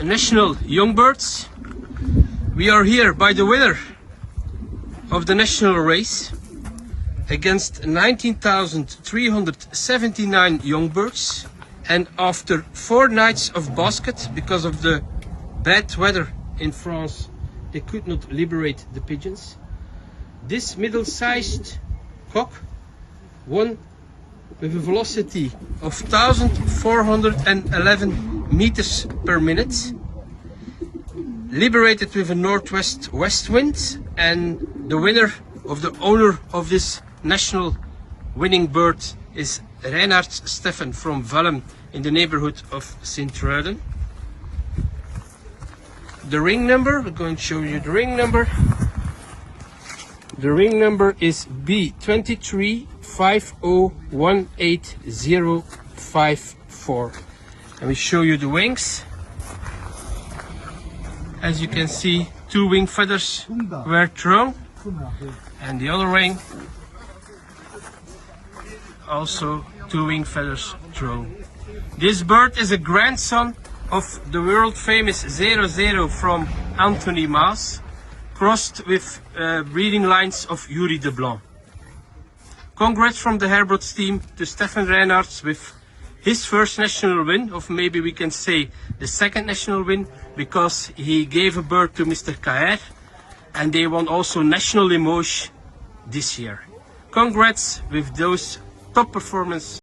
national young birds. We are here by the winner of the national race against 19,379 young birds, and after 4 nights of basket, because of the bad weather in France, they could not liberate the pigeons. This middle-sized cock won with a velocity of 1,411 meters per minute, liberated with a northwest west wind, and the winner of the owner of this national winning bird is Reynaerts Stephen from Velm in the neighborhood of Sint-Truiden. The ring number, we're going to show you the ring number. The ring number is B2350180054. And we show you the wings. As you can see, 2 wing feathers were thrown, and the other wing also 2 wing feathers thrown. This bird is a grandson of the world famous 00 from Anthony Maas, crossed with breeding lines of Yuri de Blanc. Congrats from the Reynaerts team to Stephen Reynaerts with his first national win, of maybe we can say the second national win, because he gave a bird to Mr. Kaer, and they won also National Limoges this year. Congrats with those top performances.